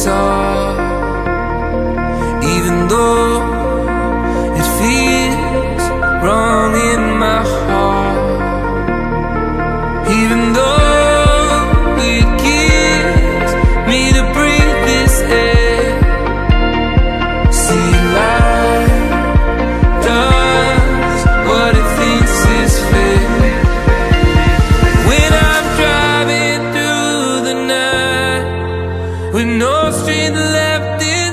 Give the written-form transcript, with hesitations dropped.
all. Even though it feels wrong in my heart, even though it kills me to breathe this air. See, life does what it thinks is fair. When I'm driving through the night with no strength left in